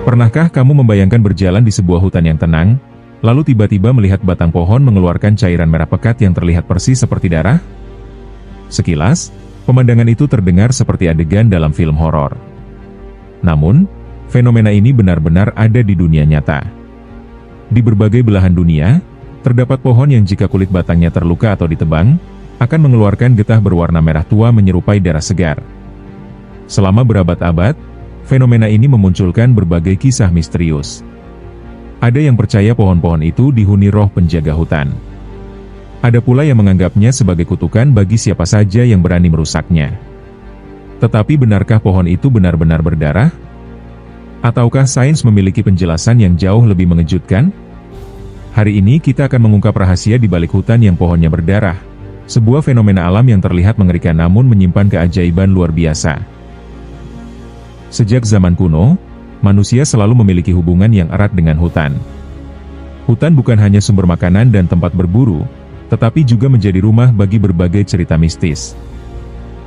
Pernahkah kamu membayangkan berjalan di sebuah hutan yang tenang, lalu tiba-tiba melihat batang pohon mengeluarkan cairan merah pekat yang terlihat persis seperti darah? Sekilas, pemandangan itu terdengar seperti adegan dalam film horor. Namun, fenomena ini benar-benar ada di dunia nyata. Di berbagai belahan dunia, terdapat pohon yang jika kulit batangnya terluka atau ditebang, akan mengeluarkan getah berwarna merah tua menyerupai darah segar. Selama berabad-abad, fenomena ini memunculkan berbagai kisah misterius. Ada yang percaya pohon-pohon itu dihuni roh penjaga hutan. Ada pula yang menganggapnya sebagai kutukan bagi siapa saja yang berani merusaknya. Tetapi benarkah pohon itu benar-benar berdarah? Ataukah sains memiliki penjelasan yang jauh lebih mengejutkan? Hari ini kita akan mengungkap rahasia di balik hutan yang pohonnya berdarah, sebuah fenomena alam yang terlihat mengerikan namun menyimpan keajaiban luar biasa. Sejak zaman kuno, manusia selalu memiliki hubungan yang erat dengan hutan. Hutan bukan hanya sumber makanan dan tempat berburu, tetapi juga menjadi rumah bagi berbagai cerita mistis.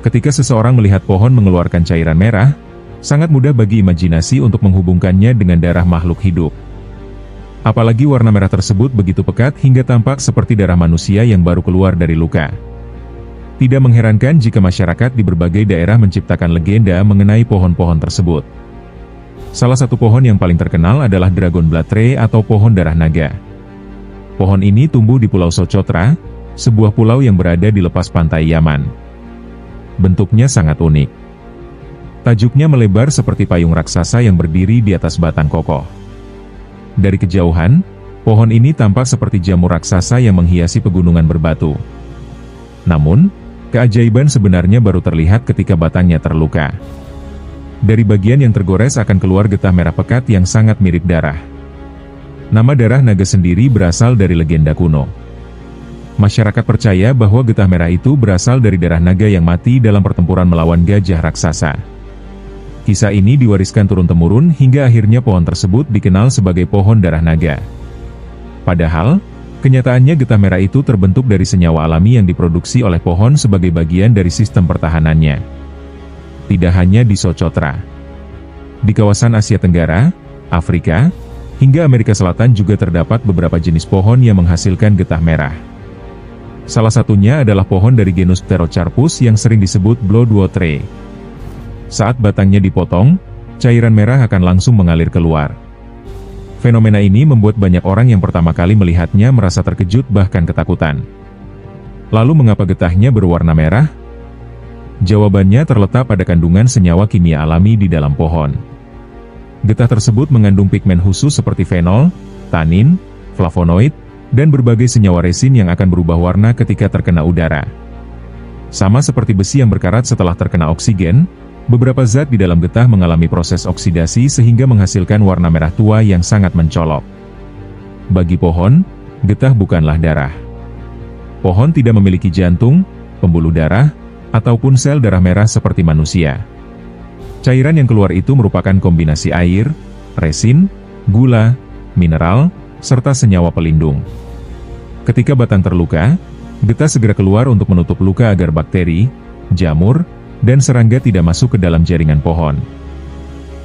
Ketika seseorang melihat pohon mengeluarkan cairan merah, sangat mudah bagi imajinasi untuk menghubungkannya dengan darah makhluk hidup. Apalagi warna merah tersebut begitu pekat hingga tampak seperti darah manusia yang baru keluar dari luka. Tidak mengherankan jika masyarakat di berbagai daerah menciptakan legenda mengenai pohon-pohon tersebut. Salah satu pohon yang paling terkenal adalah Dragon Blood Tree atau pohon darah naga. Pohon ini tumbuh di Pulau Socotra, sebuah pulau yang berada di lepas pantai Yaman. Bentuknya sangat unik. Tajuknya melebar seperti payung raksasa yang berdiri di atas batang kokoh. Dari kejauhan, pohon ini tampak seperti jamur raksasa yang menghiasi pegunungan berbatu. Namun, keajaiban sebenarnya baru terlihat ketika batangnya terluka. Dari bagian yang tergores akan keluar getah merah pekat yang sangat mirip darah. Nama darah naga sendiri berasal dari legenda kuno. Masyarakat percaya bahwa getah merah itu berasal dari darah naga yang mati dalam pertempuran melawan gajah raksasa. Kisah ini diwariskan turun-temurun hingga akhirnya pohon tersebut dikenal sebagai pohon darah naga. Padahal, kenyataannya getah merah itu terbentuk dari senyawa alami yang diproduksi oleh pohon sebagai bagian dari sistem pertahanannya. Tidak hanya di Socotra. Di kawasan Asia Tenggara, Afrika, hingga Amerika Selatan juga terdapat beberapa jenis pohon yang menghasilkan getah merah. Salah satunya adalah pohon dari genus Pterocarpus yang sering disebut Bloodwood Tree. Saat batangnya dipotong, cairan merah akan langsung mengalir keluar. Fenomena ini membuat banyak orang yang pertama kali melihatnya merasa terkejut bahkan ketakutan. Lalu mengapa getahnya berwarna merah? Jawabannya terletak pada kandungan senyawa kimia alami di dalam pohon. Getah tersebut mengandung pigmen khusus seperti fenol, tanin, flavonoid, dan berbagai senyawa resin yang akan berubah warna ketika terkena udara. Sama seperti besi yang berkarat setelah terkena oksigen, beberapa zat di dalam getah mengalami proses oksidasi sehingga menghasilkan warna merah tua yang sangat mencolok. Bagi pohon, getah bukanlah darah. Pohon tidak memiliki jantung, pembuluh darah, ataupun sel darah merah seperti manusia. Cairan yang keluar itu merupakan kombinasi air, resin, gula, mineral, serta senyawa pelindung. Ketika batang terluka, getah segera keluar untuk menutup luka agar bakteri, jamur, dan serangga tidak masuk ke dalam jaringan pohon.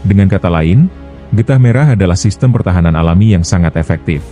Dengan kata lain, getah merah adalah sistem pertahanan alami yang sangat efektif.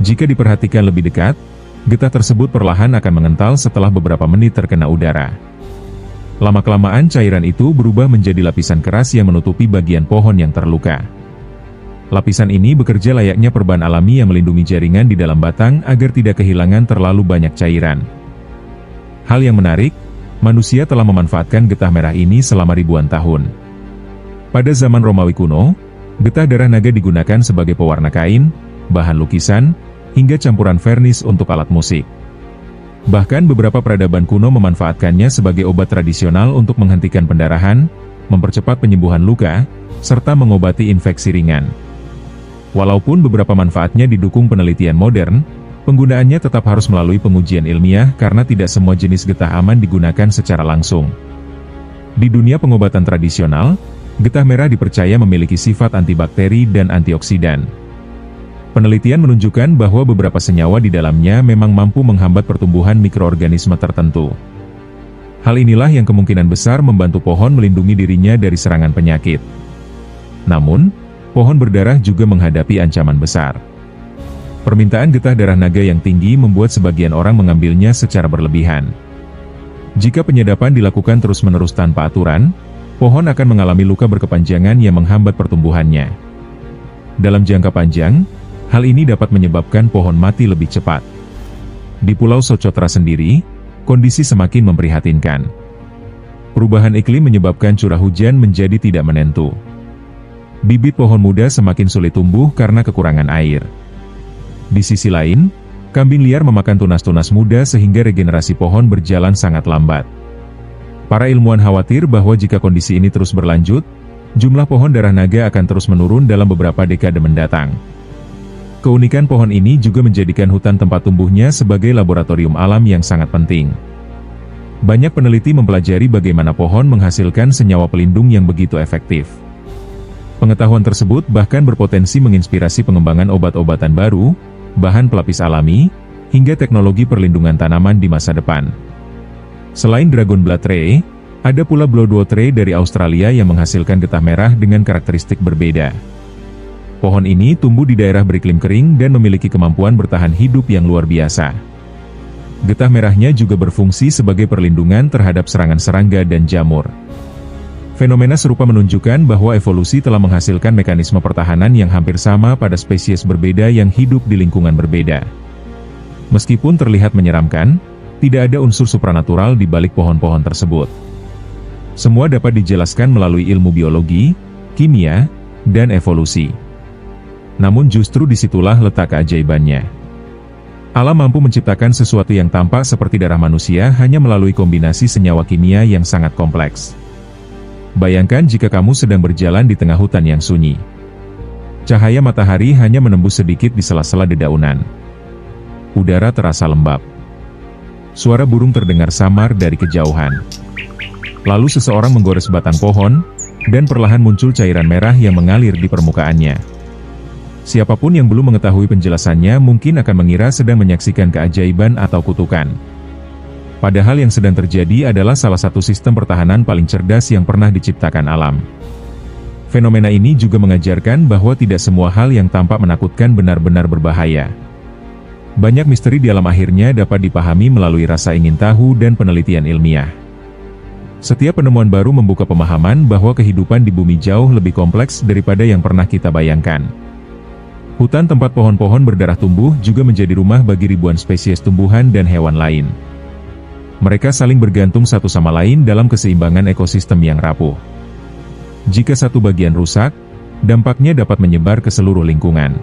Jika diperhatikan lebih dekat, getah tersebut perlahan akan mengental setelah beberapa menit terkena udara. Lama-kelamaan cairan itu berubah menjadi lapisan keras yang menutupi bagian pohon yang terluka. Lapisan ini bekerja layaknya perban alami yang melindungi jaringan di dalam batang agar tidak kehilangan terlalu banyak cairan. Hal yang menarik, manusia telah memanfaatkan getah merah ini selama ribuan tahun. Pada zaman Romawi kuno, getah darah naga digunakan sebagai pewarna kain, bahan lukisan, hingga campuran vernis untuk alat musik. Bahkan beberapa peradaban kuno memanfaatkannya sebagai obat tradisional untuk menghentikan pendarahan, mempercepat penyembuhan luka, serta mengobati infeksi ringan. Walaupun beberapa manfaatnya didukung penelitian modern, penggunaannya tetap harus melalui pengujian ilmiah karena tidak semua jenis getah aman digunakan secara langsung. Di dunia pengobatan tradisional, getah merah dipercaya memiliki sifat antibakteri dan antioksidan. Penelitian menunjukkan bahwa beberapa senyawa di dalamnya memang mampu menghambat pertumbuhan mikroorganisme tertentu. Hal inilah yang kemungkinan besar membantu pohon melindungi dirinya dari serangan penyakit. Namun, pohon berdarah juga menghadapi ancaman besar. Permintaan getah darah naga yang tinggi membuat sebagian orang mengambilnya secara berlebihan. Jika penyedapan dilakukan terus-menerus tanpa aturan, pohon akan mengalami luka berkepanjangan yang menghambat pertumbuhannya. Dalam jangka panjang, hal ini dapat menyebabkan pohon mati lebih cepat. Di Pulau Socotra sendiri, kondisi semakin memprihatinkan. Perubahan iklim menyebabkan curah hujan menjadi tidak menentu. Bibit pohon muda semakin sulit tumbuh karena kekurangan air. Di sisi lain, kambing liar memakan tunas-tunas muda sehingga regenerasi pohon berjalan sangat lambat. Para ilmuwan khawatir bahwa jika kondisi ini terus berlanjut, jumlah pohon darah naga akan terus menurun dalam beberapa dekade mendatang. Keunikan pohon ini juga menjadikan hutan tempat tumbuhnya sebagai laboratorium alam yang sangat penting. Banyak peneliti mempelajari bagaimana pohon menghasilkan senyawa pelindung yang begitu efektif. Pengetahuan tersebut bahkan berpotensi menginspirasi pengembangan obat-obatan baru, bahan pelapis alami, hingga teknologi perlindungan tanaman di masa depan. Selain Dragon Blood Tree, ada pula Bloodwood Tree dari Australia yang menghasilkan getah merah dengan karakteristik berbeda. Pohon ini tumbuh di daerah beriklim kering dan memiliki kemampuan bertahan hidup yang luar biasa. Getah merahnya juga berfungsi sebagai perlindungan terhadap serangan serangga dan jamur. Fenomena serupa menunjukkan bahwa evolusi telah menghasilkan mekanisme pertahanan yang hampir sama pada spesies berbeda yang hidup di lingkungan berbeda. Meskipun terlihat menyeramkan, tidak ada unsur supranatural di balik pohon-pohon tersebut. Semua dapat dijelaskan melalui ilmu biologi, kimia, dan evolusi. Namun justru disitulah letak keajaibannya. Alam mampu menciptakan sesuatu yang tampak seperti darah manusia hanya melalui kombinasi senyawa kimia yang sangat kompleks. Bayangkan jika kamu sedang berjalan di tengah hutan yang sunyi. Cahaya matahari hanya menembus sedikit di sela-sela dedaunan. Udara terasa lembab. Suara burung terdengar samar dari kejauhan. Lalu seseorang menggores batang pohon, dan perlahan muncul cairan merah yang mengalir di permukaannya. Siapapun yang belum mengetahui penjelasannya mungkin akan mengira sedang menyaksikan keajaiban atau kutukan. Padahal yang sedang terjadi adalah salah satu sistem pertahanan paling cerdas yang pernah diciptakan alam. Fenomena ini juga mengajarkan bahwa tidak semua hal yang tampak menakutkan benar-benar berbahaya. Banyak misteri di alam akhirnya dapat dipahami melalui rasa ingin tahu dan penelitian ilmiah. Setiap penemuan baru membuka pemahaman bahwa kehidupan di bumi jauh lebih kompleks daripada yang pernah kita bayangkan. Hutan tempat pohon-pohon berdarah tumbuh juga menjadi rumah bagi ribuan spesies tumbuhan dan hewan lain. Mereka saling bergantung satu sama lain dalam keseimbangan ekosistem yang rapuh. Jika satu bagian rusak, dampaknya dapat menyebar ke seluruh lingkungan.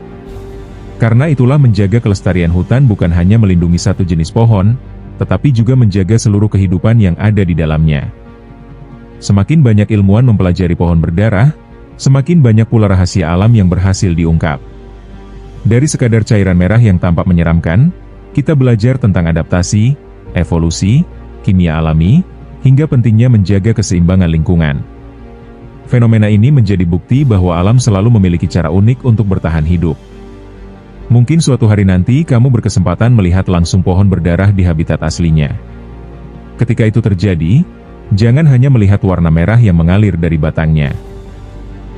Karena itulah menjaga kelestarian hutan bukan hanya melindungi satu jenis pohon, tetapi juga menjaga seluruh kehidupan yang ada di dalamnya. Semakin banyak ilmuwan mempelajari pohon berdarah, semakin banyak pula rahasia alam yang berhasil diungkap. Dari sekadar cairan merah yang tampak menyeramkan, kita belajar tentang adaptasi, evolusi, kimia alami, hingga pentingnya menjaga keseimbangan lingkungan. Fenomena ini menjadi bukti bahwa alam selalu memiliki cara unik untuk bertahan hidup. Mungkin suatu hari nanti kamu berkesempatan melihat langsung pohon berdarah di habitat aslinya. Ketika itu terjadi, jangan hanya melihat warna merah yang mengalir dari batangnya.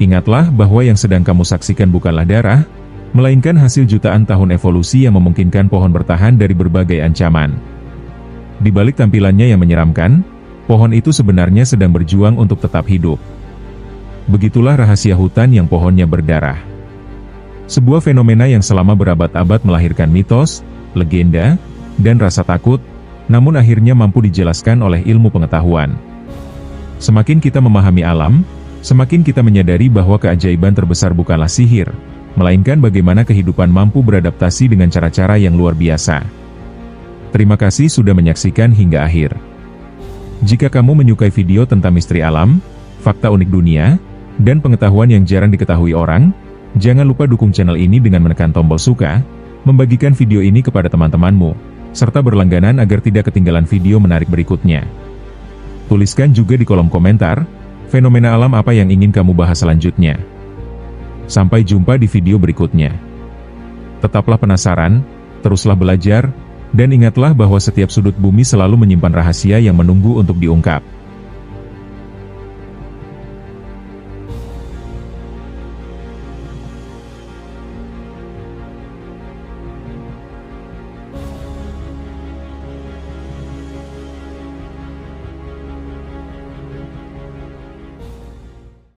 Ingatlah bahwa yang sedang kamu saksikan bukanlah darah, melainkan hasil jutaan tahun evolusi yang memungkinkan pohon bertahan dari berbagai ancaman. Di balik tampilannya yang menyeramkan, pohon itu sebenarnya sedang berjuang untuk tetap hidup. Begitulah rahasia hutan yang pohonnya berdarah. Sebuah fenomena yang selama berabad-abad melahirkan mitos, legenda, dan rasa takut, namun akhirnya mampu dijelaskan oleh ilmu pengetahuan. Semakin kita memahami alam, semakin kita menyadari bahwa keajaiban terbesar bukanlah sihir, melainkan bagaimana kehidupan mampu beradaptasi dengan cara-cara yang luar biasa. Terima kasih sudah menyaksikan hingga akhir. Jika kamu menyukai video tentang misteri alam, fakta unik dunia, dan pengetahuan yang jarang diketahui orang, jangan lupa dukung channel ini dengan menekan tombol suka, membagikan video ini kepada teman-temanmu, serta berlangganan agar tidak ketinggalan video menarik berikutnya. Tuliskan juga di kolom komentar, fenomena alam apa yang ingin kamu bahas selanjutnya. Sampai jumpa di video berikutnya. Tetaplah penasaran, teruslah belajar, dan ingatlah bahwa setiap sudut bumi selalu menyimpan rahasia yang menunggu untuk diungkap.